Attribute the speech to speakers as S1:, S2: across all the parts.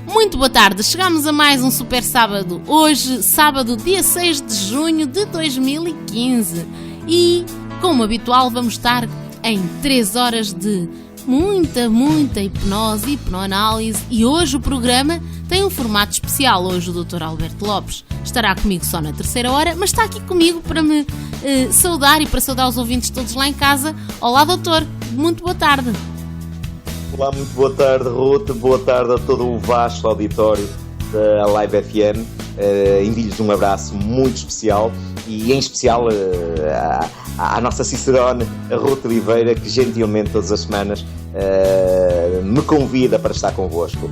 S1: Muito boa tarde, chegamos a mais um super sábado. Hoje, sábado, dia 6 de junho de 2015. E, como habitual, vamos estar em 3 horas de muita hipnose e hipnoanálise. E hoje o programa tem um formato especial. Hoje o Dr. Alberto Lopes estará comigo só na terceira hora, mas está aqui comigo para me saudar e para saudar os ouvintes todos lá em casa. Olá, doutor, muito boa tarde.
S2: Olá, muito boa tarde, Ruth. Boa tarde a todo o vasto auditório da Live FM. Envio-lhes um abraço muito especial e, em especial, à nossa Cicerone, a Ruth Oliveira, que gentilmente todas as semanas me convida para estar convosco.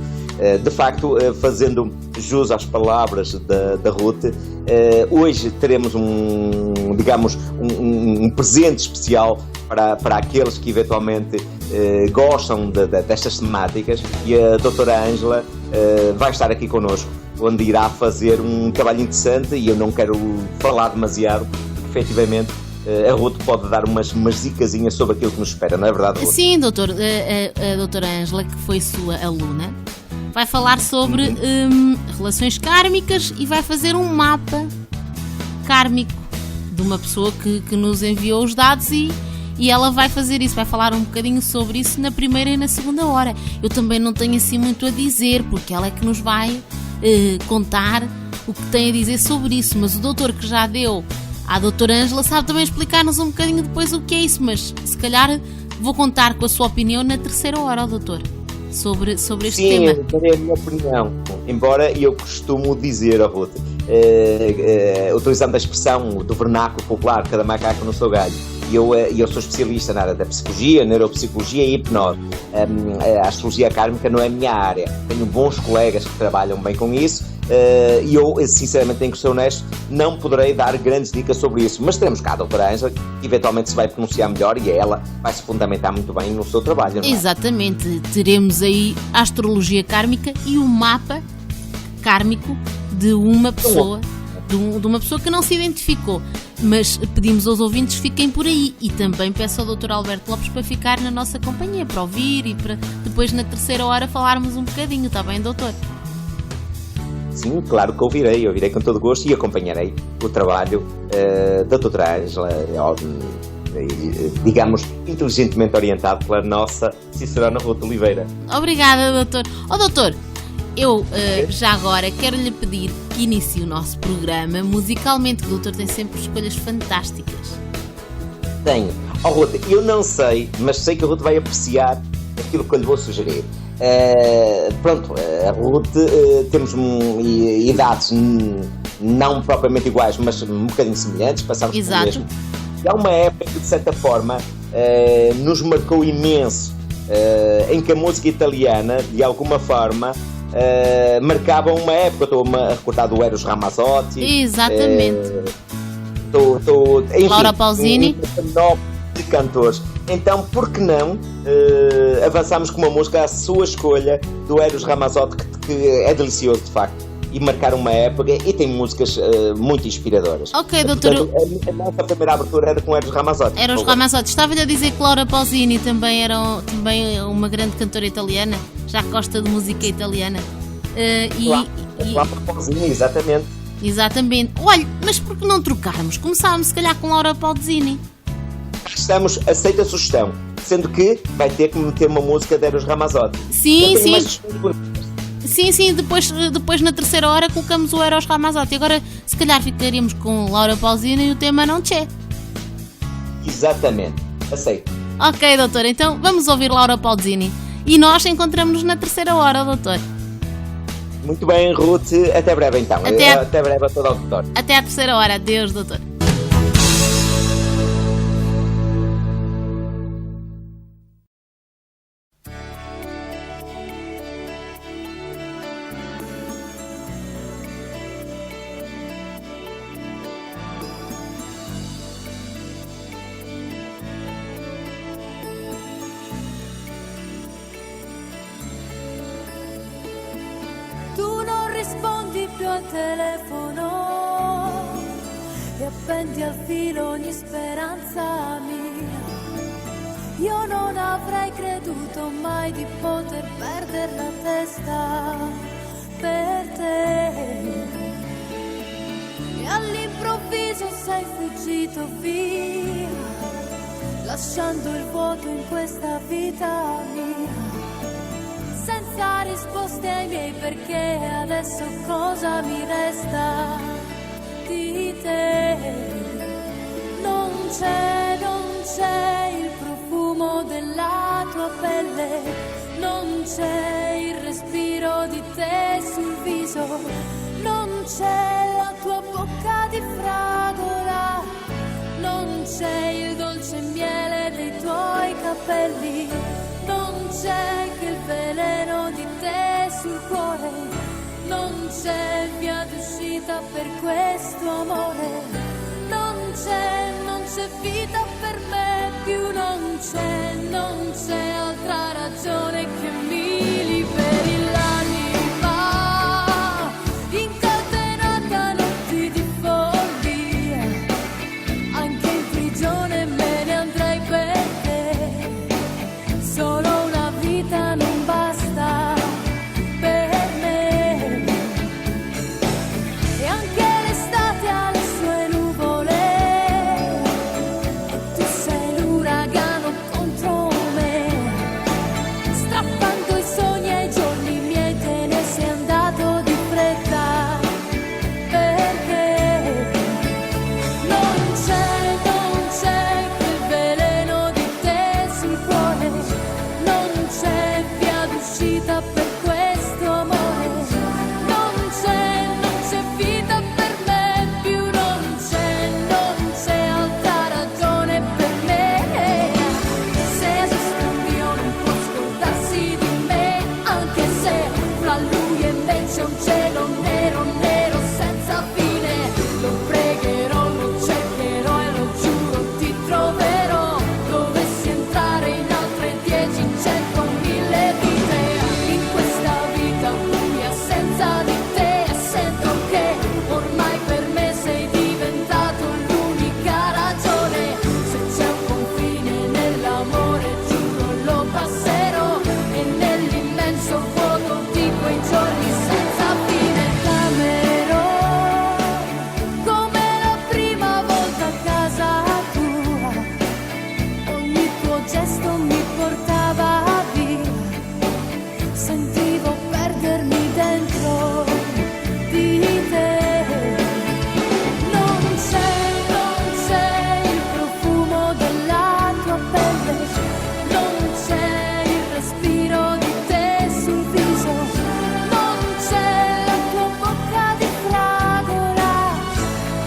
S2: De facto, fazendo jus às palavras da Ruth, hoje teremos um presente especial para aqueles que eventualmente gostam destas temáticas, e a doutora Ângela vai estar aqui connosco, onde irá fazer um trabalho interessante, e eu não quero falar demasiado, porque efetivamente a Ruth pode dar umas dicasinhas sobre aquilo que nos espera, não é verdade, Ruth?
S1: Sim, doutor, a doutora Ângela, que foi sua aluna, vai falar sobre relações kármicas e vai fazer um mapa kármico de uma pessoa que nos enviou os dados, e ela vai fazer isso, vai falar um bocadinho sobre isso na primeira e na segunda hora. Eu também não tenho assim muito a dizer, porque ela é que nos vai contar o que tem a dizer sobre isso, mas o doutor que já deu à doutora Ângela sabe também explicar-nos um bocadinho depois o que é isso, mas se calhar vou contar com a sua opinião na terceira hora, doutor, sobre este tema.
S2: Sim, eu darei a minha opinião, embora eu costumo dizer, Ruth, utilizando a expressão do vernáculo popular, cada macaco no seu galho, e eu sou especialista na área da psicologia, neuropsicologia e hipnose. A astrologia kármica não é a minha área. Tenho bons colegas que trabalham bem com isso, e eu, sinceramente, tenho que ser honesto, não poderei dar grandes dicas sobre isso, mas teremos cá a doutora Ângela, que eventualmente se vai pronunciar melhor, e ela vai se fundamentar muito bem no seu trabalho, não é?
S1: Exatamente, teremos aí a astrologia kármica e o mapa kármico de uma pessoa, de uma pessoa que não se identificou. Mas pedimos aos ouvintes que fiquem por aí, e também peço ao Dr. Alberto Lopes para ficar na nossa companhia, para ouvir e para depois na terceira hora falarmos um bocadinho, está bem, doutor?
S2: Sim, claro que ouvirei com todo gosto, e acompanharei o trabalho da doutora Ângela, digamos, inteligentemente orientado pela nossa Cicerone Ruth Oliveira.
S1: Obrigada, doutor. Doutor, eu já agora quero lhe pedir que inicie o nosso programa musicalmente, que o doutor tem sempre escolhas fantásticas.
S2: Tenho. Ruth, eu não sei, mas sei que a Ruth vai apreciar aquilo que eu lhe vou sugerir. A Ruth, temos idades não propriamente iguais, mas um bocadinho semelhantes, passamos por mesmo. E há uma época que, de certa forma, nos marcou imenso, em que a música italiana, de alguma forma, marcava uma época. Estou-me a recordar do Eros Ramazzotti.
S1: Exatamente.
S2: Enfim,
S1: Laura Pausini.
S2: De cantores. Então, por que não avançarmos com uma música à sua escolha do Eros Ramazzotti, que é delicioso de facto, e marcar uma época, e tem músicas muito inspiradoras.
S1: Ok, doutor.
S2: Portanto, a nossa primeira abertura era com Eros Ramazzotti.
S1: Eros Ramazzotti. Estava-lhe a dizer que Laura Pausini também era uma grande cantora italiana, já que gosta de música italiana.
S2: Laura Pausini, exatamente.
S1: Exatamente. Olha, mas por que não trocarmos? Começávamos se calhar com Laura Pausini.
S2: Aceita a sugestão, sendo que vai ter que meter uma música de Eros Ramazzotti.
S1: Sim. Sim, depois na terceira hora colocamos o Eros Ramazzotti. Agora, se calhar ficaríamos com Laura Pausini e o tema não c'è.
S2: Exatamente, aceito.
S1: Ok, doutor, então vamos ouvir Laura Pausini. E nós encontramos-nos na terceira hora, doutor.
S2: Muito bem, Ruth, até breve então. Até breve a todo o auditório.
S1: Até à terceira hora, adeus, doutor.
S3: Rispondi più al telefono e appendi al filo ogni speranza mia. Io non avrei creduto resta per te. E all'improvviso sei fuggito via, lasciando il vuoto in questa vita mia, senza risposte ai miei perché. Adesso cosa mi resta di te? Non c'è il profumo della tua pelle, non c'è il respiro di te sul viso, non c'è la tua bocca di fragola, non c'è il dolce miele dei tuoi capelli, non c'è che il veleno di te sul cuore, non c'è via d'uscita per questo amore, non c'è vita per me più, non c'è altra ragione che mi liberi l'anima, incatenata a notti di follia, anche in prigione me ne andrei per te, solo una vita non basta per me, e anche l'estate ha le sue nuvole, e tu sei l'uragano contro me, strappando i sogni ai giorni miei, te ne sei andato di fretta, perché non c'è quel veleno di te sul cuore, non c'è via d'uscita per questo amore, non c'è vita per me più, non c'è altra ragione per me, se esiste un Dio non può scordarsi di me, anche se fra lui e me c'è un cielo nero, nero senza fine, lo pregherò, lo cercherò e lo giuro ti troverò, dovessi entrare in altre 10, in 100, 1000 vite, in questa vita buia senza di te, sento che ormai per me sei diventato l'unica ragione, se c'è un confine nell'amore giuro lo passerò, e nell'immenso vuoto di quei giorni senza fine t'amerò, come la prima volta a casa tua, ogni tuo gesto mi portava via, sentivo perdermi dentro di te, non c'è il profumo della tua pelle, non c'è il respiro di te sul viso, non c'è la tua bocca di fragola,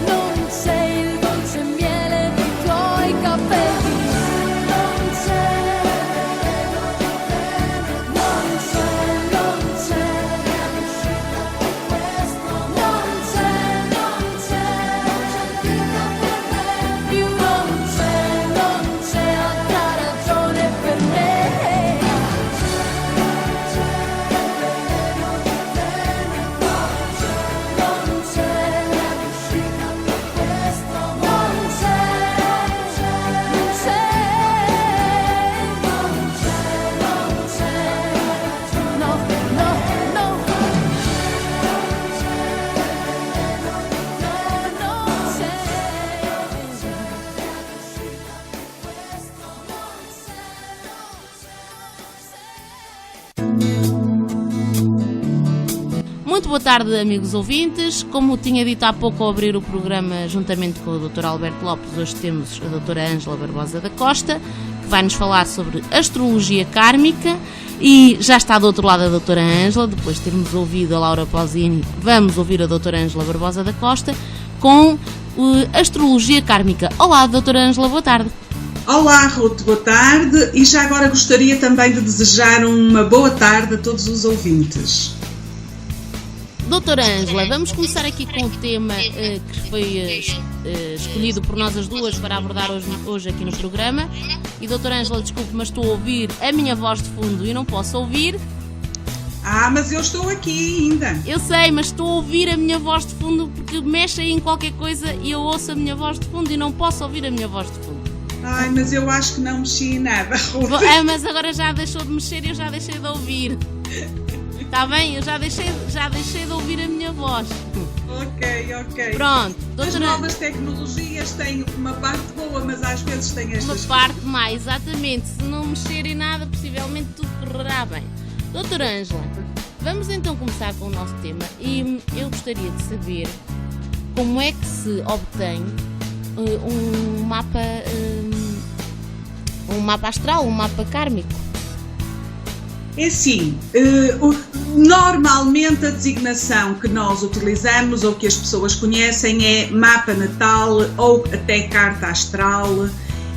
S3: non c'è il dolce miele dei tuoi capelli, non c'è più, non c'è altra ragione per me, non
S1: Muito boa tarde, amigos ouvintes. Como tinha dito há pouco ao abrir o programa, juntamente com o Dr. Alberto Lopes, hoje temos a doutora Ângela Barbosa da Costa, que vai nos falar sobre astrologia kármica, e já está do outro lado a doutora Ângela. Depois de termos ouvido a Laura Pausini, vamos ouvir a doutora Ângela Barbosa da Costa com astrologia kármica. Olá, doutora Ângela, boa tarde.
S4: Olá, Ruth, boa tarde, e já agora gostaria também de desejar uma boa tarde a todos os ouvintes.
S1: Doutora Ângela, vamos começar aqui com o tema que foi escolhido por nós as duas para abordar hoje aqui no programa. E doutora Ângela, desculpe, mas estou a ouvir a minha voz de fundo e não posso ouvir.
S4: Ah, mas eu estou aqui ainda.
S1: Eu sei, mas estou a ouvir a minha voz de fundo porque mexe aí em qualquer coisa e eu ouço a minha voz de fundo e não posso ouvir a minha voz de fundo.
S4: Ai, mas eu acho que não mexi em nada, Ruth.
S1: Mas agora já deixou de mexer e eu já deixei de ouvir. Está bem? Eu já deixei de ouvir a minha voz.
S4: Ok.
S1: Pronto,
S4: As
S1: doutora...
S4: novas tecnologias têm uma parte boa, mas às vezes têm estas
S1: Uma parte mais, exatamente. Se não mexer em nada, possivelmente tudo correrá bem. Doutora Ângela, vamos então começar com o nosso tema e eu gostaria de saber como é que se obtém um mapa astral, um mapa kármico.
S4: É assim, normalmente a designação que nós utilizamos ou que as pessoas conhecem é mapa natal ou até carta astral,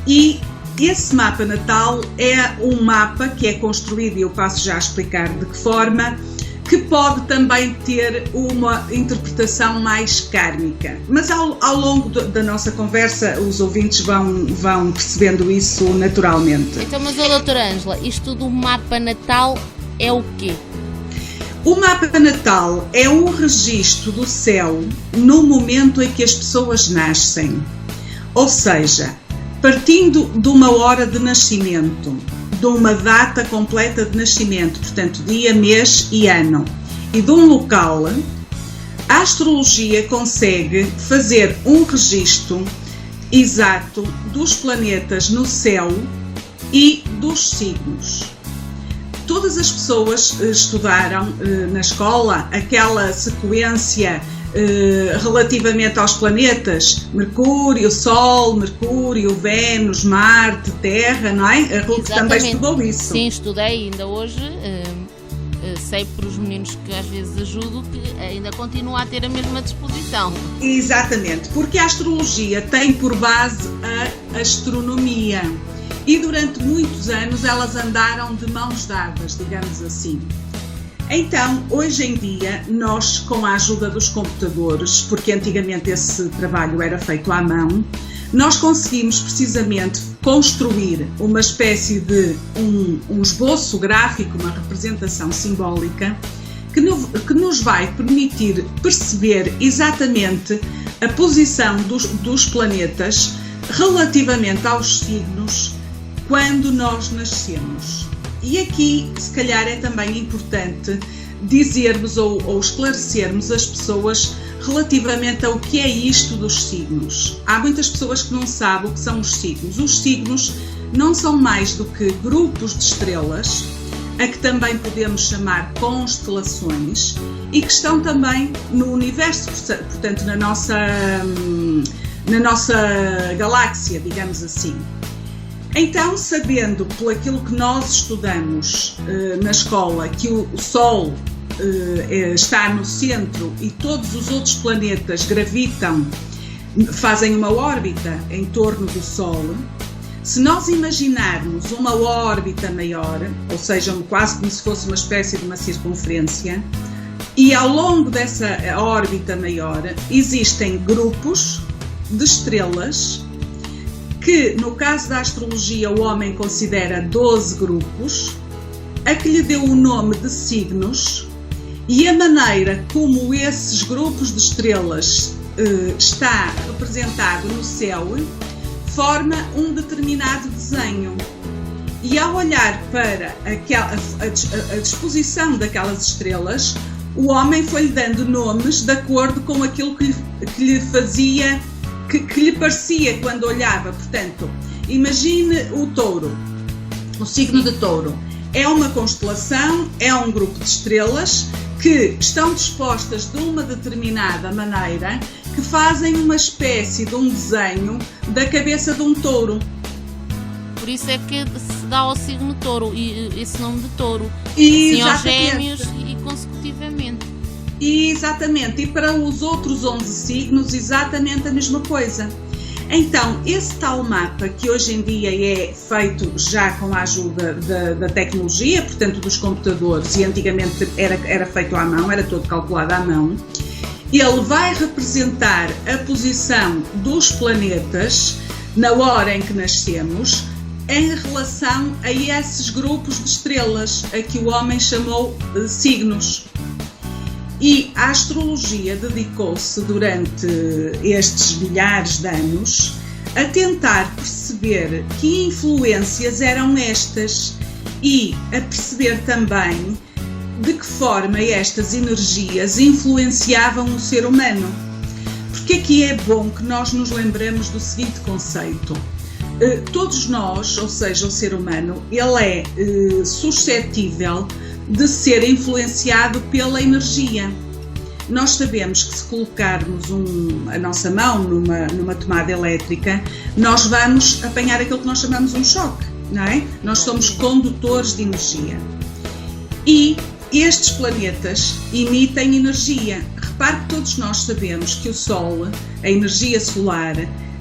S4: e esse mapa natal é um mapa que é construído, e eu passo já a explicar de que forma, que pode também ter uma interpretação mais kármica. Mas ao longo da nossa conversa os ouvintes vão percebendo isso naturalmente.
S1: Então, mas doutora Ângela, isto do mapa natal é o quê?
S4: O mapa natal é um registro do céu no momento em que as pessoas nascem. Ou seja, partindo de uma hora de nascimento, de uma data completa de nascimento, portanto dia, mês e ano, e de um local, a astrologia consegue fazer um registro exato dos planetas no céu e dos signos. Todas as pessoas estudaram na escola aquela sequência relativamente aos planetas, Mercúrio, Sol, Mercúrio, Vênus, Marte, Terra, não é? A Ruth também estudou isso.
S1: Sim, estudei, ainda hoje sei por os meninos que às vezes ajudo que ainda continua a ter a mesma disposição.
S4: Exatamente, porque a astrologia tem por base a astronomia e durante muitos anos elas andaram de mãos dadas, digamos assim. Então, hoje em dia, nós, com a ajuda dos computadores, porque antigamente esse trabalho era feito à mão, nós conseguimos precisamente construir uma espécie de um esboço gráfico, uma representação simbólica, que nos vai permitir perceber exatamente a posição dos planetas relativamente aos signos quando nós nascemos. E aqui, se calhar, é também importante dizermos ou esclarecermos as pessoas relativamente ao que é isto dos signos. Há muitas pessoas que não sabem o que são os signos. Os signos não são mais do que grupos de estrelas, a que também podemos chamar constelações, e que estão também no universo, portanto, na nossa galáxia, digamos assim. Então, sabendo por aquilo que nós estudamos na escola, que o Sol está no centro e todos os outros planetas gravitam, fazem uma órbita em torno do Sol, se nós imaginarmos uma órbita maior, ou seja, quase como se fosse uma espécie de uma circunferência, e ao longo dessa órbita maior existem grupos de estrelas que, no caso da astrologia, o homem considera 12 grupos, a que lhe deu o nome de signos, e a maneira como esses grupos de estrelas está representado no céu forma um determinado desenho. E ao olhar para a disposição daquelas estrelas, o homem foi-lhe dando nomes de acordo com aquilo que lhe fazia, que lhe parecia quando olhava. Portanto, imagine o touro, o signo de touro. É uma constelação, é um grupo de estrelas que estão dispostas de uma determinada maneira, que fazem uma espécie de um desenho da cabeça de um touro.
S1: Por isso é que se dá ao signo touro, e esse nome de touro,
S4: E
S1: assim aos gêmeos e consecutivamente.
S4: Exatamente, e para os outros 11 signos exatamente a mesma coisa. Então, esse tal mapa, que hoje em dia é feito já com a ajuda da tecnologia, portanto dos computadores, e antigamente era feito à mão, era todo calculado à mão, ele vai representar a posição dos planetas na hora em que nascemos em relação a esses grupos de estrelas, a que o homem chamou signos. E a astrologia dedicou-se durante estes milhares de anos a tentar perceber que influências eram estas e a perceber também de que forma estas energias influenciavam o ser humano. Porque aqui é bom que nós nos lembremos do seguinte conceito. Todos nós, ou seja, o ser humano, ele é suscetível de ser influenciado pela energia. Nós sabemos que se colocarmos a nossa mão numa tomada elétrica, nós vamos apanhar aquilo que nós chamamos um choque, não é? Nós somos condutores de energia. E estes planetas emitem energia. Repare que todos nós sabemos que o Sol, a energia solar,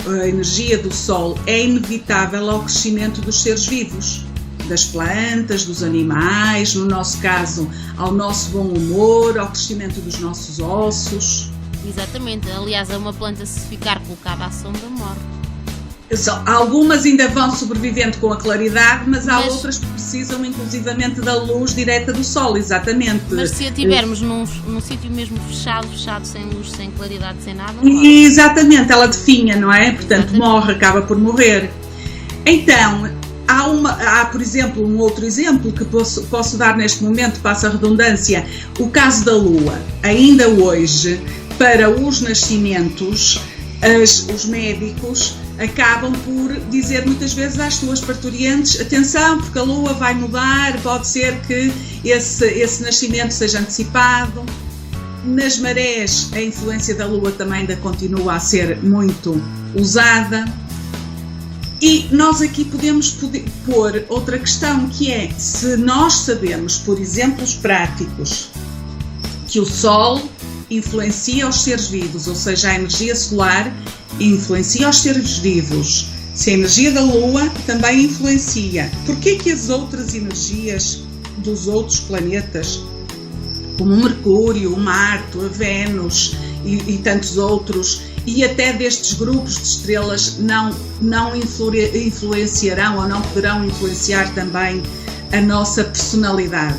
S4: a energia do Sol é inevitável ao crescimento dos seres vivos, das plantas, dos animais, no nosso caso, ao nosso bom humor, ao crescimento dos nossos ossos.
S1: Exatamente. Aliás, uma planta, se ficar colocada à sombra, morre.
S4: Algumas ainda vão sobrevivendo com a claridade, mas há outras que precisam inclusivamente da luz direta do Sol, exatamente.
S1: Mas se a tivermos num sítio mesmo fechado, sem luz, sem claridade, sem nada, morre.
S4: Exatamente, ela definha, não é? Portanto, morre, acaba por morrer. Então, há, por exemplo, um outro exemplo que posso dar neste momento, passa a redundância, o caso da Lua. Ainda hoje, para os nascimentos, os médicos acabam por dizer muitas vezes às suas parturientes: atenção, porque a Lua vai mudar, pode ser que esse nascimento seja antecipado. Nas marés, a influência da Lua também ainda continua a ser muito usada. E nós aqui podemos pôr outra questão, que é: se nós sabemos, por exemplos práticos, que o Sol influencia os seres vivos, ou seja, a energia solar influencia os seres vivos, se a energia da Lua também influencia, porquê que as outras energias dos outros planetas, como o Mercúrio, o Marte, a Vênus e tantos outros, e até destes grupos de estrelas não influenciarão ou não poderão influenciar também a nossa personalidade?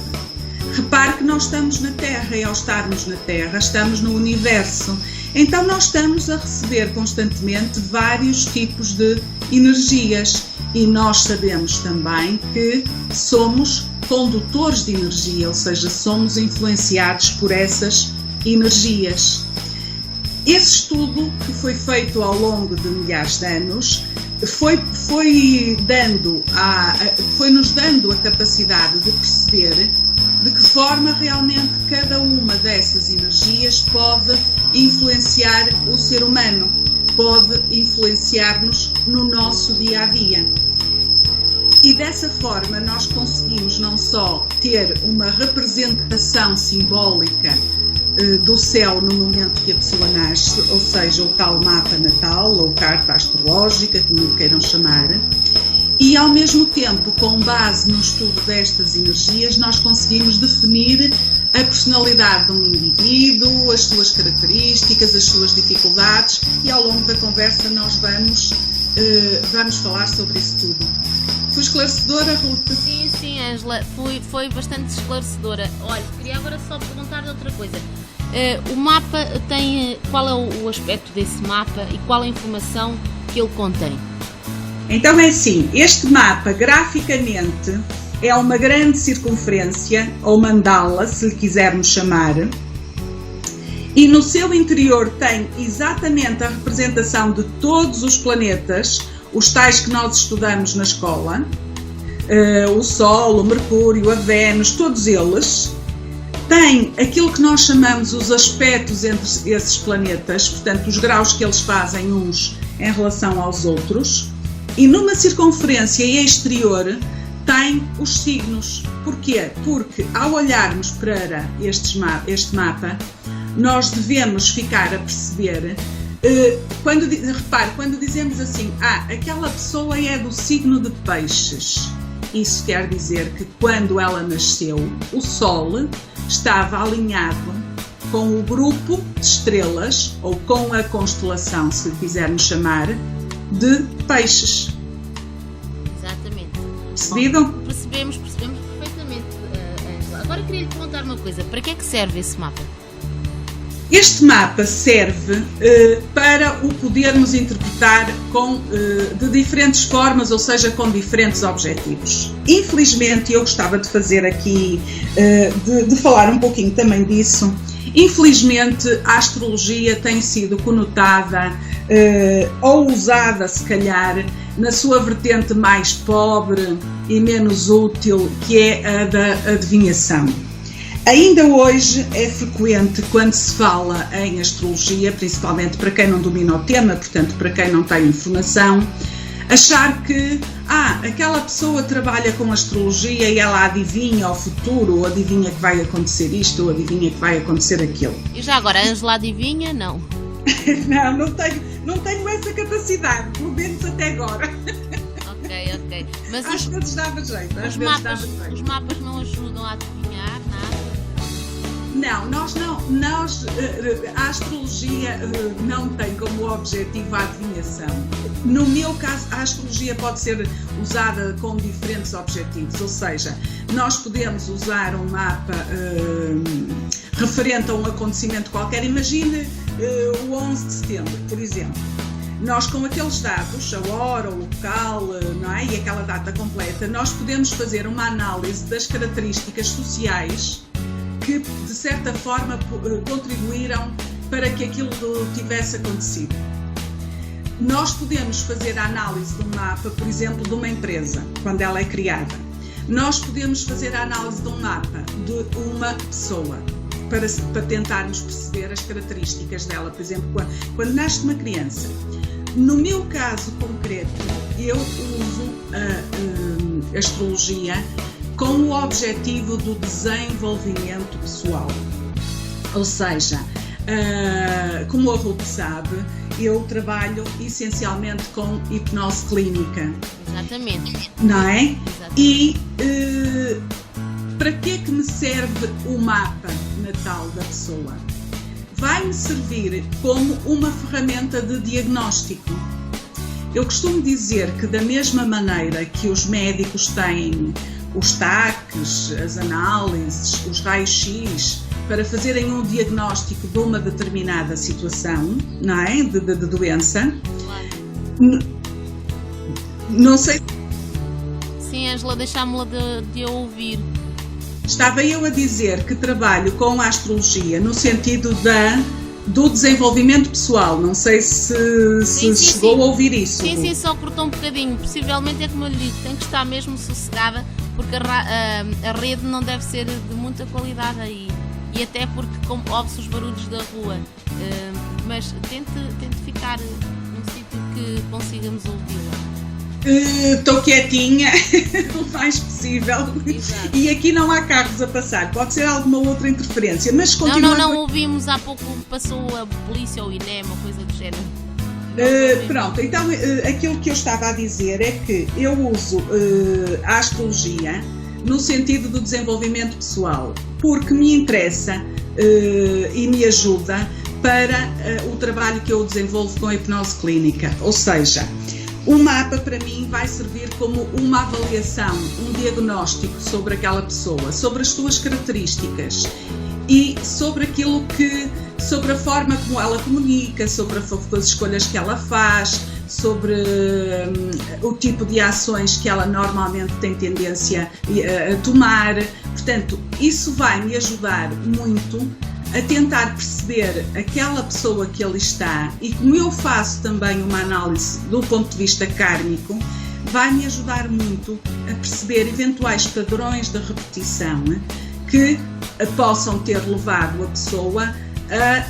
S4: Repare que nós estamos na Terra, e ao estarmos na Terra, estamos no universo. Então nós estamos a receber constantemente vários tipos de energias, e nós sabemos também que somos condutores de energia, ou seja, somos influenciados por essas energias. Esse estudo, que foi feito ao longo de milhares de anos, foi-nos dando a capacidade de perceber de que forma realmente cada uma dessas energias pode influenciar o ser humano, pode influenciar-nos no nosso dia-a-dia. E dessa forma nós conseguimos não só ter uma representação simbólica do céu no momento que a pessoa nasce, ou seja, o tal mapa natal ou carta astrológica, como lhe queiram chamar, e ao mesmo tempo, com base no estudo destas energias, nós conseguimos definir a personalidade de um indivíduo, as suas características, as suas dificuldades, e ao longo da conversa nós vamos falar sobre isso tudo. Foi esclarecedora, Ruth?
S1: Sim, Ângela, foi bastante esclarecedora. Olha, queria agora só perguntar outra coisa. O mapa qual é o aspecto desse mapa e qual a informação que ele contém?
S4: Então é assim, este mapa graficamente é uma grande circunferência, ou mandala, se lhe quisermos chamar, e no seu interior tem exatamente a representação de todos os planetas, os tais que nós estudamos na escola, o Sol, o Mercúrio, a Vênus, todos eles. Tem aquilo que nós chamamos os aspectos entre esses planetas, portanto os graus que eles fazem uns em relação aos outros. E numa circunferência exterior tem os signos. Porquê? Porque ao olharmos para este mapa, nós devemos ficar a perceber, repare, quando dizemos assim, aquela pessoa é do signo de Peixes, isso quer dizer que quando ela nasceu, o Sol estava alinhado com o grupo de estrelas, ou com a constelação, se quisermos chamar, de Peixes.
S1: Exatamente.
S4: Percebido?
S1: Bom, percebemos perfeitamente, Ângela. Agora queria lhe perguntar uma coisa: para que é que serve esse mapa?
S4: Este mapa serve para o podermos interpretar de diferentes formas, ou seja, com diferentes objetivos. Infelizmente, eu gostava de fazer aqui, de falar um pouquinho também disso. Infelizmente, a astrologia tem sido conotada ou usada, se calhar, na sua vertente mais pobre e menos útil, que é a da adivinhação. Ainda hoje é frequente, quando se fala em astrologia, principalmente para quem não domina o tema, portanto para quem não tem informação, achar que aquela pessoa trabalha com astrologia e ela adivinha o futuro, ou adivinha que vai acontecer isto, ou adivinha que vai acontecer aquilo.
S1: E já agora, a Ângela adivinha? Não.
S4: não tenho essa capacidade, pelo menos até agora.
S1: Ok. Mas
S4: às vezes dava jeito.
S1: Os mapas não ajudam a adivinhar nada?
S4: Não, a astrologia não tem como objetivo a adivinhação. No meu caso, a astrologia pode ser usada com diferentes objetivos, ou seja, nós podemos usar um mapa referente a um acontecimento qualquer. Imagine o 11 de setembro, por exemplo. Nós, com aqueles dados, a hora, o local, não é? E aquela data completa, nós podemos fazer uma análise das características sociais que, de certa forma, contribuíram para que aquilo tivesse acontecido. Nós podemos fazer a análise de um mapa, por exemplo, de uma empresa, quando ela é criada. Nós podemos fazer a análise de um mapa de uma pessoa, para tentarmos perceber as características dela. Por exemplo, quando nasce uma criança. No meu caso concreto, eu uso a astrologia com o objetivo do desenvolvimento pessoal. Ou seja, como a Ruth sabe, eu trabalho essencialmente com hipnose clínica.
S1: Exatamente.
S4: Não é?
S1: Exatamente.
S4: E para que é que me serve o mapa natal da pessoa? Vai-me servir como uma ferramenta de diagnóstico. Eu costumo dizer que, da mesma maneira que os médicos têm os TACs, as análises, os raios-x, para fazerem um diagnóstico de uma determinada situação, não é? De doença.
S1: Claro.
S4: Não sei.
S1: Sim, Ângela, deixámo-la de ouvir.
S4: Estava eu a dizer que trabalho com a astrologia no sentido do desenvolvimento pessoal. Não sei se chegou a ouvir isso.
S1: Sim, só cortou um bocadinho. Possivelmente é como eu lhe digo, tem que estar mesmo sossegada, porque a rede não deve ser de muita qualidade aí. E até porque ouve-se os barulhos da rua. Mas tente ficar num sítio que consigamos ouvi-la.
S4: Estou quietinha o mais possível.
S1: Exato.
S4: E aqui não há carros a passar, pode ser alguma outra interferência, mas continuando.
S1: Não ouvimos, há pouco passou a polícia ou o INEM, uma coisa do género.
S4: Pronto, então aquilo que eu estava a dizer é que eu uso a astrologia no sentido do desenvolvimento pessoal, porque me interessa e me ajuda para o trabalho que eu desenvolvo com a hipnose clínica, ou seja, o mapa para mim vai servir como uma avaliação, um diagnóstico sobre aquela pessoa, sobre as suas características e sobre sobre a forma como ela comunica, sobre as escolhas que ela faz, sobre o tipo de ações que ela normalmente tem tendência a tomar. Portanto, isso vai me ajudar muito a tentar perceber aquela pessoa que ali está, e como eu faço também uma análise do ponto de vista kármico, vai-me ajudar muito a perceber eventuais padrões de repetição que possam ter levado a pessoa a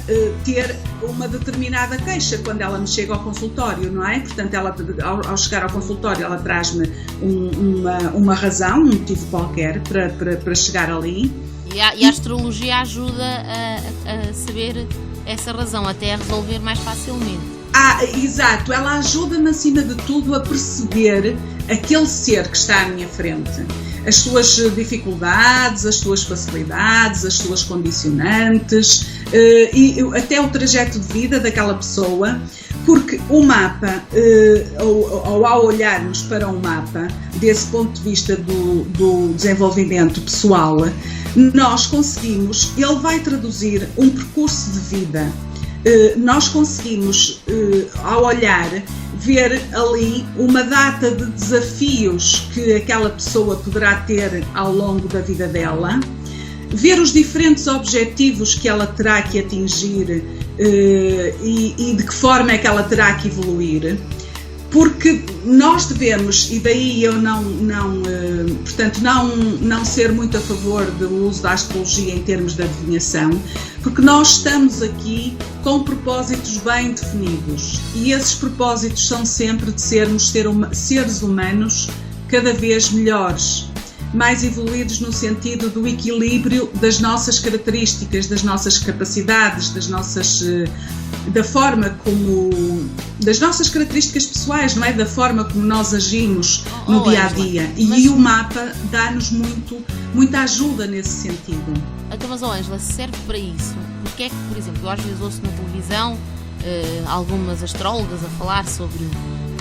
S4: ter uma determinada queixa quando ela me chega ao consultório, não é? Portanto, ela, ao chegar ao consultório, ela traz-me uma razão, um motivo qualquer para chegar ali.
S1: E a astrologia ajuda a saber essa razão, até a resolver mais facilmente.
S4: Exato, ela ajuda-me acima de tudo a perceber aquele ser que está à minha frente, as suas dificuldades, as suas facilidades, as suas condicionantes e até o trajeto de vida daquela pessoa, porque o mapa, ou ao olharmos para um mapa, desse ponto de vista do desenvolvimento pessoal, nós conseguimos, ele vai traduzir um percurso de vida. Nós conseguimos, ao olhar, ver ali uma data de desafios que aquela pessoa poderá ter ao longo da vida dela, ver os diferentes objetivos que ela terá que atingir e de que forma é que ela terá que evoluir. Porque nós devemos, e daí eu portanto, não ser muito a favor do uso da astrologia em termos de adivinhação, porque nós estamos aqui com propósitos bem definidos e esses propósitos são sempre de sermos seres humanos cada vez melhores, mais evoluídos no sentido do equilíbrio das nossas características, das nossas capacidades, da forma como, das nossas características pessoais, não é? Da forma como nós agimos no dia a dia. E o mapa dá-nos muita ajuda nesse sentido.
S1: Então, mas Ângela, se serve para isso, porque é que, por exemplo, eu às vezes ouço na televisão algumas astrólogas a falar sobre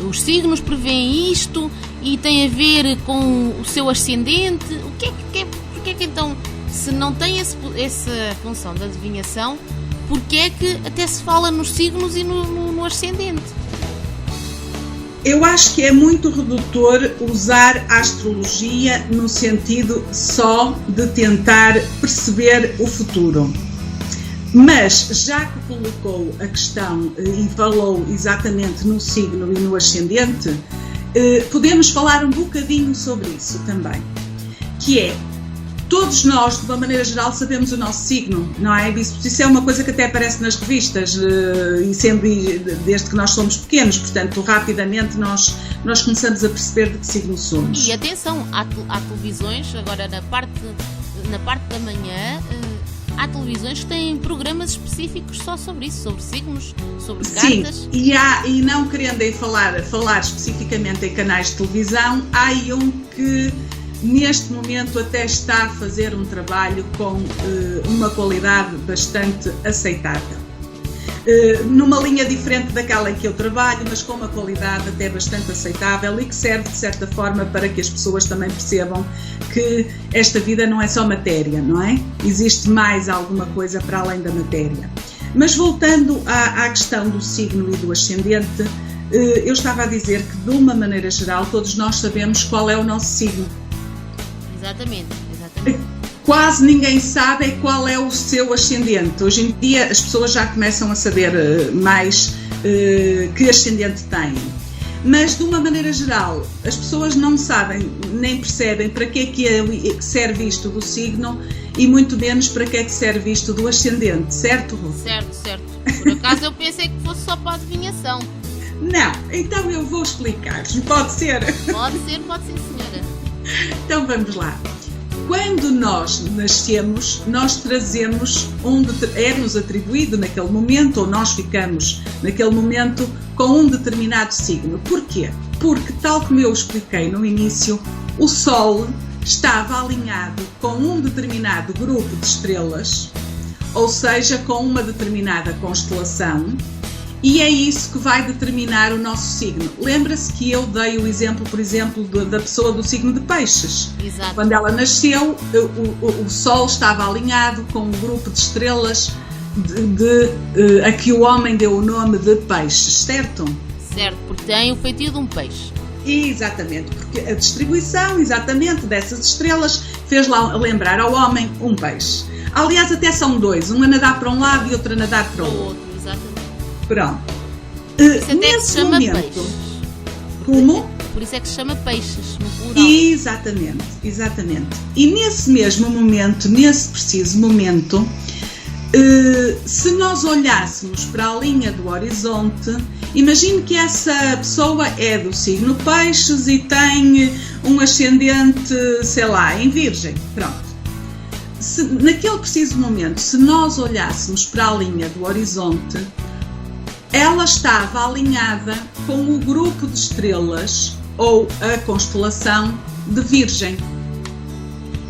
S1: os signos preveem isto e tem a ver com o seu ascendente. Porque é que então, se não tem essa função da adivinhação, porque é que até se fala nos signos e no ascendente?
S4: Eu acho que é muito redutor usar a astrologia no sentido só de tentar perceber o futuro. Mas, já que colocou a questão e falou exatamente no signo e no ascendente, podemos falar um bocadinho sobre isso também, que é, todos nós, de uma maneira geral, sabemos o nosso signo, não é? Isso é uma coisa que até aparece nas revistas e sempre desde que nós somos pequenos, portanto, rapidamente nós começamos a perceber de que signo somos.
S1: E atenção, há televisões, agora na parte da manhã, há televisões que têm programas específicos só sobre isso, sobre signos, sobre cartas.
S4: Sim, e não querendo falar especificamente em canais de televisão, há aí um que neste momento até está a fazer um trabalho com uma qualidade bastante aceitável. Numa linha diferente daquela em que eu trabalho, mas com uma qualidade até bastante aceitável e que serve de certa forma para que as pessoas também percebam que esta vida não é só matéria, não é? Existe mais alguma coisa para além da matéria. Mas voltando à questão do signo e do ascendente, eu estava a dizer que de uma maneira geral todos nós sabemos qual é o nosso signo.
S1: Exatamente.
S4: Quase ninguém sabe qual é o seu ascendente. Hoje em dia as pessoas já começam a saber mais que ascendente têm. Mas de uma maneira geral, as pessoas não sabem nem percebem para que é que serve isto do signo e muito menos para que é que serve isto do ascendente, certo, Ruth?
S1: Certo. Por acaso eu pensei que fosse só para a adivinhação.
S4: Não, então eu vou explicar. Pode ser?
S1: Pode ser, senhora.
S4: Então vamos lá. Quando nós nascemos, nós trazemos é-nos atribuído naquele momento, ou nós ficamos naquele momento com um determinado signo. Porquê? Porque, tal como eu expliquei no início, o Sol estava alinhado com um determinado grupo de estrelas, ou seja, com uma determinada constelação, e é isso que vai determinar o nosso signo. Lembra-se que eu dei o exemplo, por exemplo, da pessoa do signo de Peixes.
S1: Exato.
S4: Quando ela nasceu, o Sol estava alinhado com um grupo de estrelas a que o homem deu o nome de Peixes, certo?
S1: Certo, porque tem o feitio de um peixe.
S4: Exatamente, porque a distribuição exatamente dessas estrelas fez lá lembrar ao homem um peixe. Aliás, até são dois, um a nadar para um lado e outro a nadar para o outro.
S1: Exatamente.
S4: Pronto.
S1: Isso até que se chama peixes.
S4: Como?
S1: Por isso é que se chama peixes, no plural.
S4: Exatamente. E nesse mesmo momento, nesse preciso momento, se nós olhássemos para a linha do horizonte, imagine que essa pessoa é do signo Peixes e tem um ascendente, sei lá, em Virgem. Pronto. Naquele preciso momento, se nós olhássemos para a linha do horizonte, ela estava alinhada com o grupo de estrelas ou a constelação de Virgem.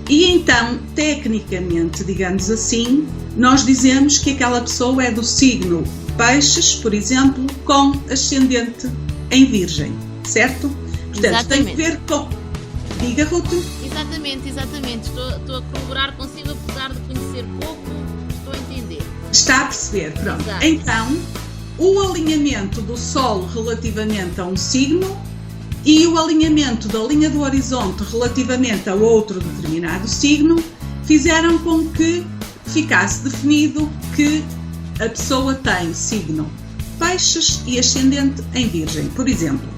S4: E então, tecnicamente, digamos assim, nós dizemos que aquela pessoa é do signo Peixes, por exemplo, com ascendente em Virgem, certo? Portanto,
S1: exatamente.
S4: Tem que ver com... Diga, Ruth.
S1: Exatamente. Estou a corroborar consigo, apesar de conhecer pouco, estou a entender.
S4: Está a perceber, pronto.
S1: Exato.
S4: Então, o alinhamento do Sol relativamente a um signo e o alinhamento da linha do horizonte relativamente a outro determinado signo fizeram com que ficasse definido que a pessoa tem signo Peixes e ascendente em Virgem, por exemplo.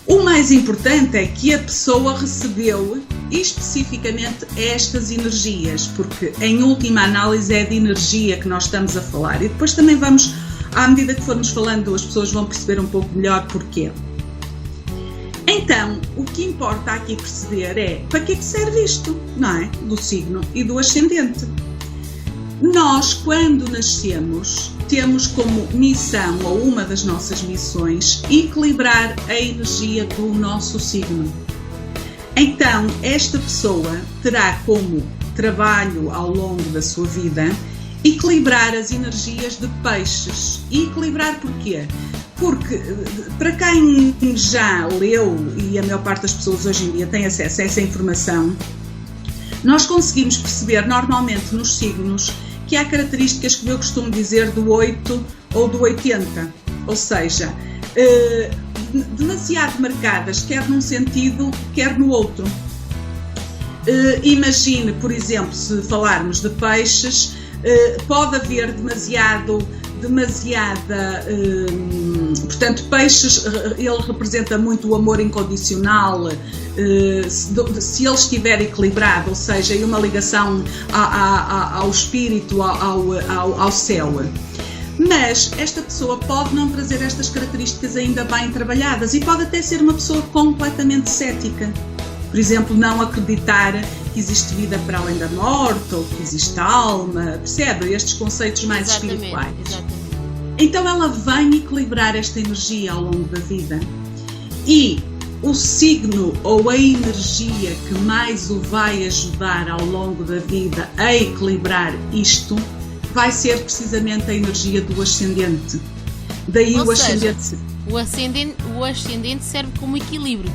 S4: O mais importante é que a pessoa recebeu especificamente estas energias, porque em última análise é de energia que nós estamos a falar, e depois também vamos, à medida que formos falando, as pessoas vão perceber um pouco melhor porquê. Então, o que importa aqui perceber é para que é que serve isto, não é? Do signo e do ascendente. Nós, quando nascemos, temos como missão, ou uma das nossas missões, equilibrar a energia do nosso signo. Então, esta pessoa terá como trabalho ao longo da sua vida equilibrar as energias de Peixes. E equilibrar porquê? Porque, para quem já leu, e a maior parte das pessoas hoje em dia tem acesso a essa informação, nós conseguimos perceber normalmente nos signos que há características que eu costumo dizer do 8 ou do 80, ou seja, demasiado marcadas, quer num sentido, quer no outro. Imagine, por exemplo, se falarmos de Peixes, pode haver portanto, Peixes, ele representa muito o amor incondicional, se ele estiver equilibrado, ou seja, em uma ligação ao espírito, ao céu. Mas esta pessoa pode não trazer estas características ainda bem trabalhadas e pode até ser uma pessoa completamente cética. Por exemplo, não acreditar que existe vida para além da morte ou que existe alma, percebe? Estes conceitos mais espirituais.
S1: Exatamente.
S4: Então ela vem equilibrar esta energia ao longo da vida. E o signo ou a energia que mais o vai ajudar ao longo da vida a equilibrar isto vai ser precisamente a energia do ascendente. Daí
S1: Ou
S4: o
S1: seja,
S4: ascendente.
S1: O ascendente serve como equilíbrio.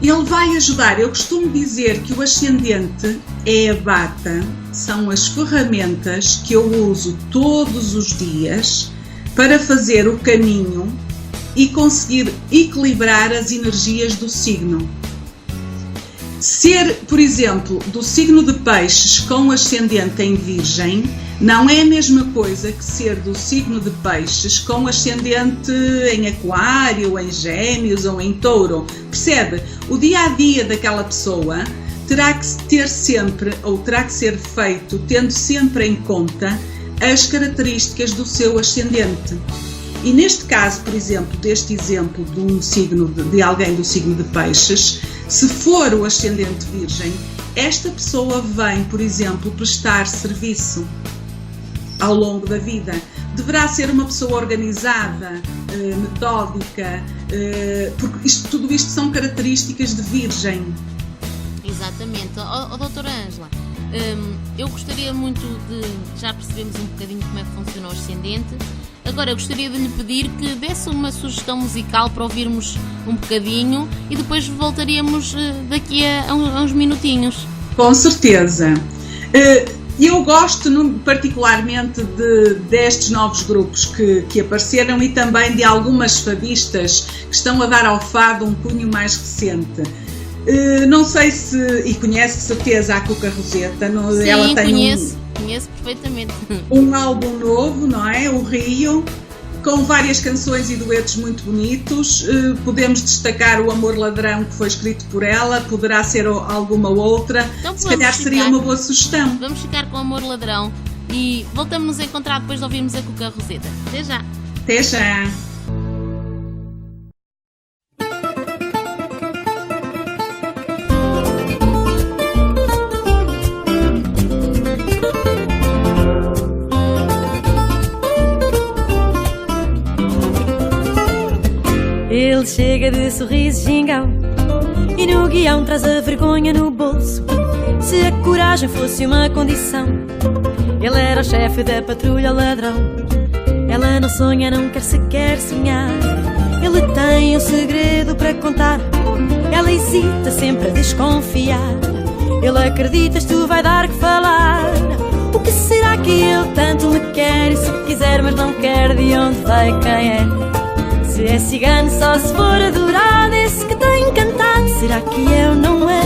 S4: Ele vai ajudar. Eu costumo dizer que o ascendente é a bata, são as ferramentas que eu uso todos os dias para fazer o caminho e conseguir equilibrar as energias do signo. Ser, por exemplo, do signo de Peixes com ascendente em Virgem não é a mesma coisa que ser do signo de Peixes com ascendente em Aquário, em Gêmeos ou em Touro. Percebe? O dia-a-dia daquela pessoa terá que ter sempre, ou terá que ser feito, tendo sempre em conta as características do seu ascendente. E neste caso, por exemplo, deste exemplo de um signo de alguém do signo de Peixes, se for o ascendente Virgem, esta pessoa vem, por exemplo, prestar serviço ao longo da vida. Deverá ser uma pessoa organizada, metódica, porque tudo isto são características de Virgem.
S1: Exatamente. Doutora Ângela, eu gostaria muito de... Já percebemos um bocadinho como é que funciona o ascendente. Agora eu gostaria de lhe pedir que desse uma sugestão musical para ouvirmos um bocadinho e depois voltaríamos daqui a uns minutinhos.
S4: Com certeza. Eu gosto particularmente destes novos grupos que apareceram e também de algumas fadistas que estão a dar ao fado um cunho mais recente. Não sei se... E conhece de certeza a Cuca Roseta.
S1: Sim,
S4: ela tem
S1: conheço perfeitamente.
S4: Um álbum novo, não é? O Rio, com várias canções e duetos muito bonitos. Podemos destacar o Amor Ladrão, que foi escrito por ela. Poderá ser alguma outra.
S1: Então,
S4: se calhar seria uma boa sugestão.
S1: Vamos ficar com o Amor Ladrão e voltamos a encontrar depois de ouvirmos a Cuca Roseta. Até já!
S4: Até já!
S5: Ele chega de sorriso gingão e no guião traz a vergonha no bolso. Se a coragem fosse uma condição, ele era o chefe da patrulha ladrão. Ela não sonha, não quer sequer sonhar. Ele tem um segredo para contar. Ela hesita sempre a desconfiar. Ele acredita, isto vai dar que falar. O que será que ele tanto me quer? E se quiser, mas não quer, de onde vai, quem é? Se é cigano, só se for adorado. Esse que tem encantado, será que é ou não é?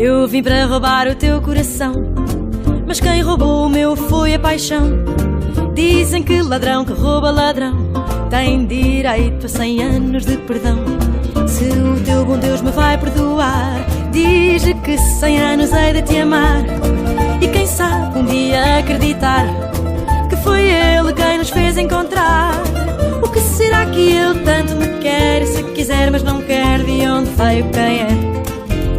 S5: Eu vim para roubar o teu coração, mas quem roubou o meu foi a paixão. Dizem que ladrão que rouba ladrão tem direito a 100 anos de perdão. Se o teu bom Deus me vai perdoar, diz-lhe que 100 anos hei de te amar. E quem sabe um dia acreditar que foi ele quem nos fez encontrar. O que será que ele tanto me quer? E se quiser, mas não quer, de onde veio, quem é?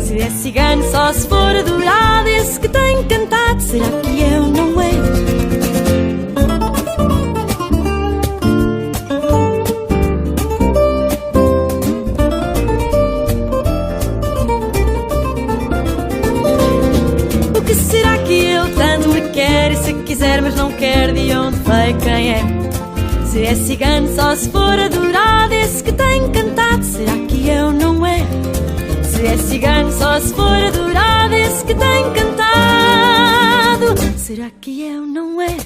S5: Se é cigano, só se for adorado. Esse que tem encantado, será que é ou não é? O que será que ele tanto me quer? E se quiser, mas não quer, de onde veio, quem é? Se é cigano, só se for adorado. Esse que tem encantado, será que é ou não é? Se é cigano, só se for adorado. Esse que tem encantado, será que é ou não é?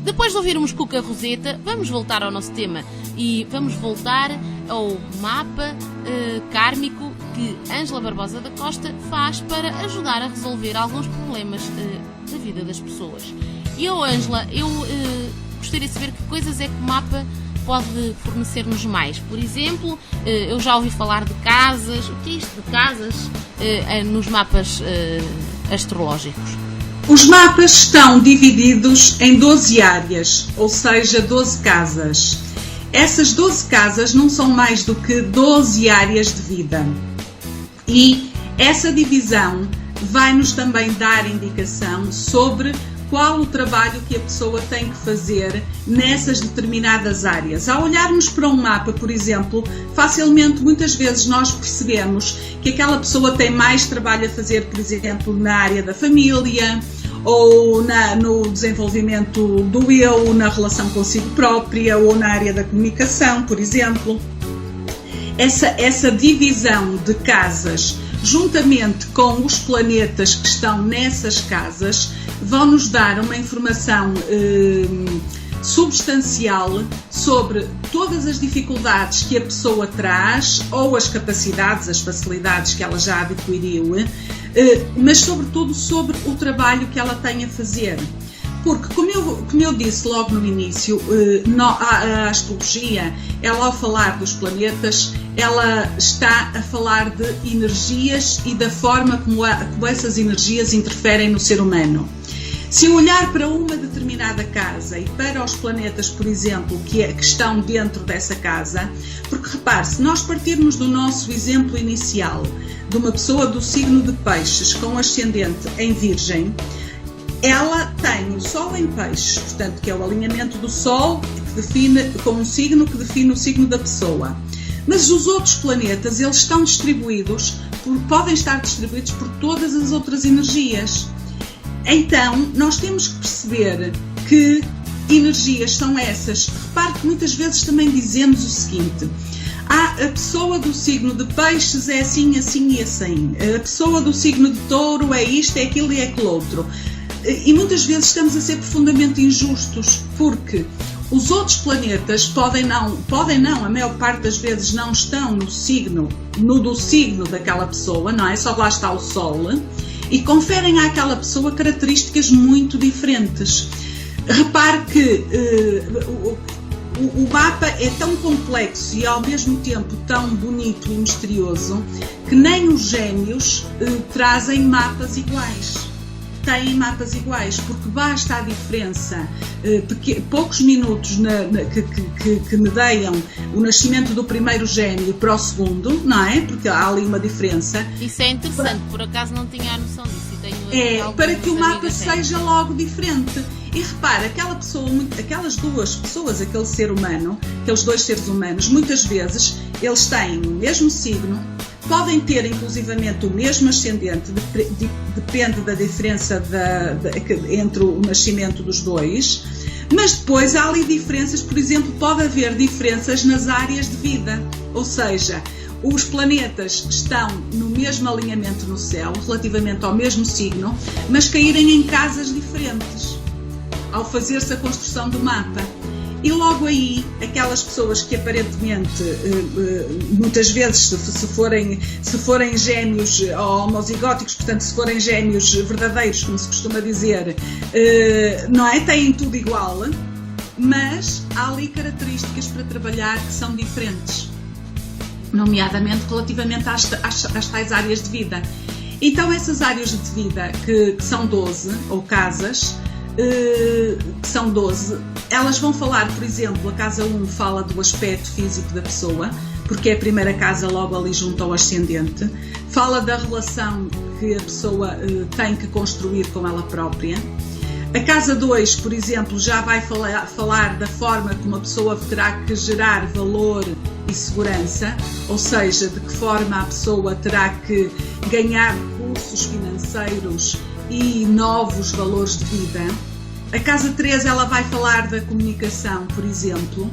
S1: Depois de ouvirmos Cuca Roseta, vamos voltar ao nosso tema e vamos voltar ao mapa kármico que Ângela Barbosa da Costa faz para ajudar a resolver alguns problemas da vida das pessoas. E Ângela, eu gostaria de saber que coisas é que o mapa pode fornecer-nos mais. Por exemplo, eu já ouvi falar de casas. O que é isto de casas nos mapas astrológicos?
S4: Os mapas estão divididos em 12 áreas, ou seja, 12 casas. Essas 12 casas não são mais do que 12 áreas de vida. E essa divisão vai-nos também dar indicação sobre qual o trabalho que a pessoa tem que fazer nessas determinadas áreas. Ao olharmos para um mapa, por exemplo, facilmente, muitas vezes, nós percebemos que aquela pessoa tem mais trabalho a fazer, por exemplo, na área da família, ou no desenvolvimento do eu, na relação consigo própria, ou na área da comunicação, por exemplo. Essa divisão de casas, juntamente com os planetas que estão nessas casas, vão nos dar uma informação substancial sobre todas as dificuldades que a pessoa traz, ou as capacidades, as facilidades que ela já adquiriu, mas sobretudo sobre o trabalho que ela tem a fazer. Porque, como eu disse logo no início, a astrologia, ela ao falar dos planetas, ela está a falar de energias e da forma como essas energias interferem no ser humano. Se eu olhar para uma determinada casa e para os planetas, por exemplo, que estão dentro dessa casa, porque repare, se nós partirmos do nosso exemplo inicial, de uma pessoa do signo de Peixes com ascendente em Virgem, ela tem o Sol em Peixes, portanto, que é o alinhamento do Sol que define, com um signo que define o signo da pessoa. Mas os outros planetas, eles estão distribuídos, podem estar distribuídos por todas as outras energias. Então, nós temos que perceber que energias são essas. Repare que muitas vezes também dizemos o seguinte: a pessoa do signo de Peixes é assim, assim e assim. A pessoa do signo de Touro é isto, é aquilo e é aquilo outro. E muitas vezes estamos a ser profundamente injustos, porque os outros planetas podem não, a maior parte das vezes não estão no do signo daquela pessoa, não é? Só lá está o Sol, e conferem àquela pessoa características muito diferentes. Repare que o mapa é tão complexo e ao mesmo tempo tão bonito e misterioso que nem os gêmeos trazem mapas iguais. Têm mapas iguais, porque basta a diferença, poucos minutos que medeiam o nascimento do primeiro gêmeo para o segundo, não é? Porque há ali uma diferença.
S1: Isso é interessante, por acaso não tinha a noção disso. E tenho
S4: para que o mapa seja logo diferente. E repara, aquelas duas pessoas, aquele ser humano, aqueles dois seres humanos, muitas vezes eles têm o mesmo signo, podem ter inclusivamente o mesmo ascendente, depende da diferença entre o nascimento dos dois, mas depois há ali diferenças, por exemplo, pode haver diferenças nas áreas de vida, ou seja, os planetas estão no mesmo alinhamento no céu, relativamente ao mesmo signo, mas caírem em casas diferentes, ao fazer-se a construção do mapa. E logo aí, aquelas pessoas que aparentemente, muitas vezes, se forem gêmeos ou homozigóticos, portanto, se forem gêmeos verdadeiros, como se costuma dizer, não é? Têm tudo igual, mas há ali características para trabalhar que são diferentes, nomeadamente relativamente às tais áreas de vida. Então, essas áreas de vida, que são 12, ou casas, que são 12, elas vão falar, por exemplo, a casa 1 fala do aspecto físico da pessoa, porque é a primeira casa logo ali junto ao ascendente, fala da relação que a pessoa tem que construir com ela própria. A casa 2, por exemplo, já vai falar da forma como a pessoa terá que gerar valor e segurança, ou seja, de que forma a pessoa terá que ganhar recursos financeiros e novos valores de vida. A casa 3 ela vai falar da comunicação, por exemplo,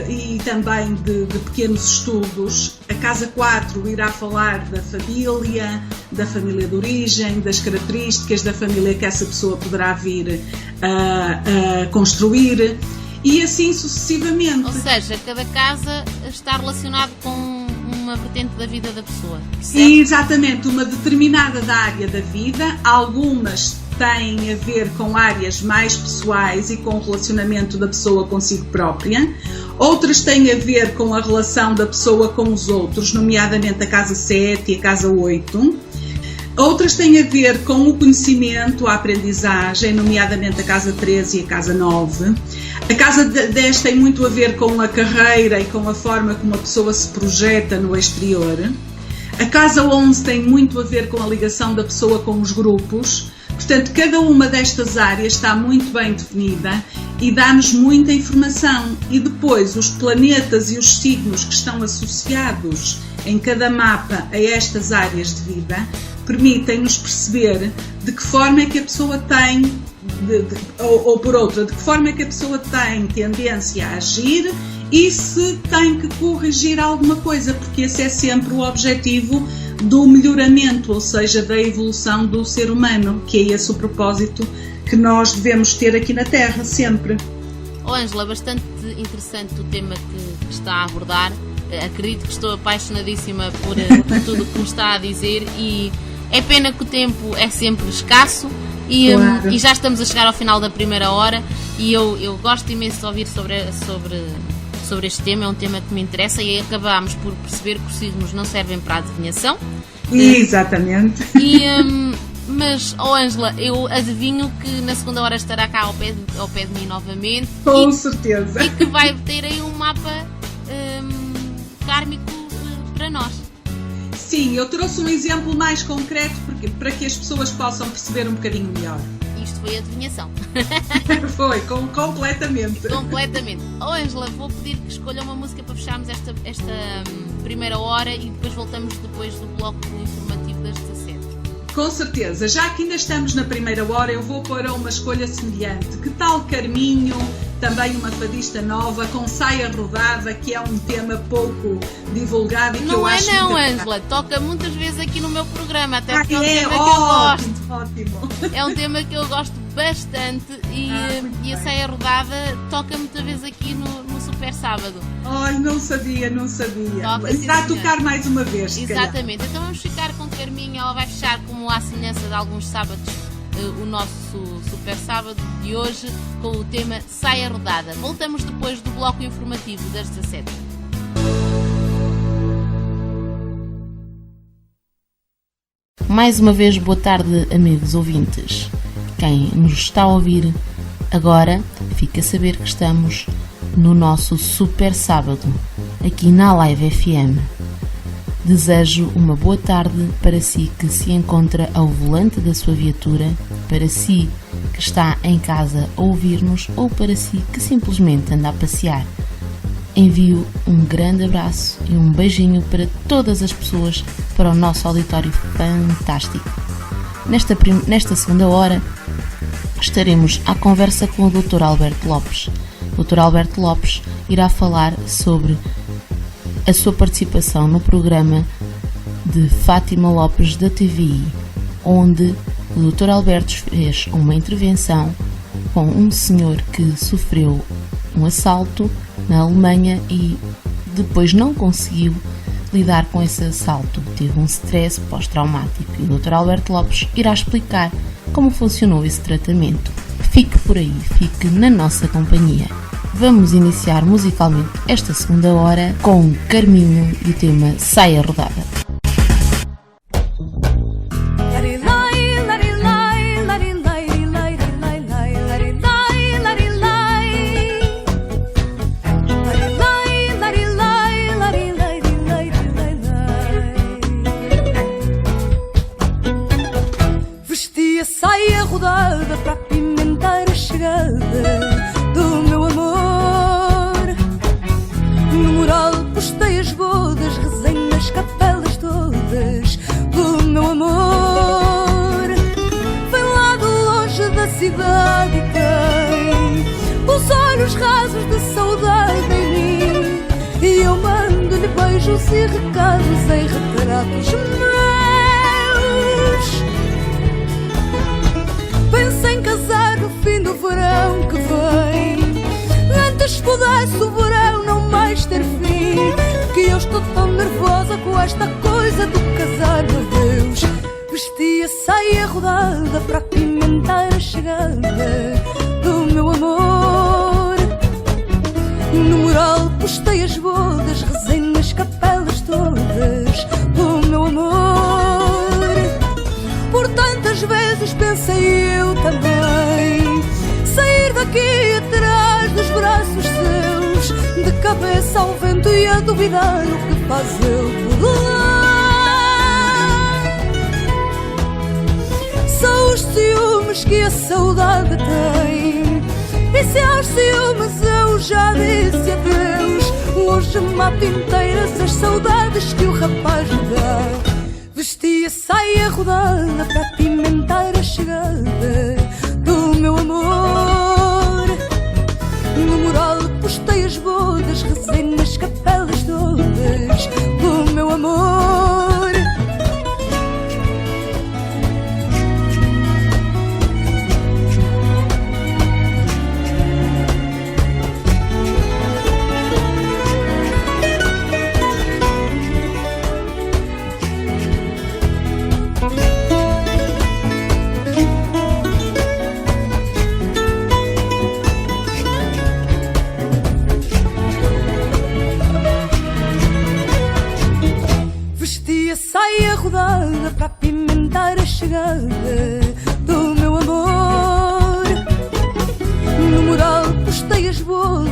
S4: e também de pequenos estudos. A casa 4 irá falar da família de origem, das características da família que essa pessoa poderá vir a construir, e assim sucessivamente.
S1: Ou seja, cada casa está relacionada com uma vertente da vida da pessoa. Certo?
S4: Exatamente, uma determinada área da vida. Algumas têm a ver com áreas mais pessoais e com o relacionamento da pessoa consigo própria. Outras têm a ver com a relação da pessoa com os outros, nomeadamente a casa 7 e a casa 8. Outras têm a ver com o conhecimento, a aprendizagem, nomeadamente a casa 13 e a casa 9. A casa 10 tem muito a ver com a carreira e com a forma como a pessoa se projeta no exterior. A casa 11 tem muito a ver com a ligação da pessoa com os grupos. Portanto, cada uma destas áreas está muito bem definida e dá-nos muita informação. E depois, os planetas e os signos que estão associados em cada mapa a estas áreas de vida permitem-nos perceber de que forma é que a pessoa tem, ou por outra, de que forma é que a pessoa tem tendência a agir e se tem que corrigir alguma coisa, porque esse é sempre o objetivo do melhoramento, ou seja, da evolução do ser humano, que é esse o propósito que nós devemos ter aqui na Terra, sempre.
S1: Ângela, bastante interessante o tema que está a abordar. Acredito que estou apaixonadíssima por tudo o que me está a dizer, e é pena que o tempo é sempre escasso e,
S4: claro.
S1: E já estamos a chegar ao final da primeira hora, e eu gosto imenso de ouvir sobre este tema. É um tema que me interessa, e acabámos por perceber que os signos não servem para a adivinhação.
S4: Exatamente.
S1: Mas, Ângela, eu adivinho que na segunda hora estará cá ao pé de mim novamente.
S4: Com certeza.
S1: E que vai ter aí um mapa kármico para nós.
S4: Sim, eu trouxe um exemplo mais concreto para que as pessoas possam perceber um bocadinho melhor.
S1: Isto foi adivinhação.
S4: Foi, completamente.
S1: Completamente. Ângela, vou pedir que escolha uma música para fecharmos esta primeira hora, e depois voltamos depois do bloco informativo das 17.
S4: Com certeza. Já que ainda estamos na primeira hora, eu vou para uma escolha semelhante. Que tal Carminho, também uma fadista nova, com Saia Rodada, que é um tema pouco divulgado e que eu acho...
S1: Não, Ângela, toca muitas vezes aqui no meu programa, até porque é um tema que eu
S4: gosto.
S1: Ótimo. É um tema que eu gosto bastante, e a Saia Rodada toca muitas vezes aqui no Super Sábado.
S4: Ai, não sabia. Está a tocar mais uma vez.
S1: Exatamente. Então vamos ficar com Carminho. Ela vai fechar, como à semelhança de alguns sábados, o nosso Super Sábado de hoje, com o tema Saia Rodada. Voltamos depois do bloco informativo das 17. Mais uma vez, boa tarde, amigos ouvintes. Quem nos está a ouvir agora, fica a saber que estamos no nosso Super Sábado, aqui na Live FM. Desejo uma boa tarde para si que se encontra ao volante da sua viatura, para si que está em casa a ouvir-nos ou para si que simplesmente anda a passear. Envio um grande abraço e um beijinho para todas as pessoas, para o nosso auditório fantástico. Nesta segunda hora estaremos à conversa com o Dr. Alberto Lopes. O Dr. Alberto Lopes irá falar sobre a sua participação no programa de Fátima Lopes da TVI, onde o Dr. Alberto fez uma intervenção com um senhor que sofreu um assalto na Alemanha e depois não conseguiu lidar com esse assalto. Teve um stress pós-traumático e o Dr. Alberto Lopes irá explicar como funcionou esse tratamento. Fique por aí, fique na nossa companhia. Vamos iniciar musicalmente esta segunda hora com Carminho e o tema Saia Rodada.
S3: Vestia saia rodada para apimentar a chegada do meu amor. No mural postei as bodas, rezei nas capelas todas do meu amor. Vem lá de longe da cidade e tem os olhos rasos de saudade em mim, e eu mando-lhe beijos e recados em retratos meus. Penso em casar no fim do verão que vem, antes pudesse o verão não mais ter fim, que eu estou tão nervosa com esta coisa do casar, meu Deus. Vestia saia rodada para apimentar a chegada do meu amor. No mural postei as bodas, rezei nas capelas todas do meu amor. Por tantas vezes pensei eu também sair daqui atrás dos braços seus, de cabeça ao vento e a duvidar o que faz ele por lá. São os ciúmes que a saudade tem, e se aos ciúmes eu já disse adeus, hoje mato inteiras as saudades que o rapaz me dá. Vestia saia rodada para apimentar a chegada do meu amor. No mural postei as bodas, rezei nas capelas todas do meu amor. Saia rodada para apimentar a chegada do meu amor. No mural postei as bodas,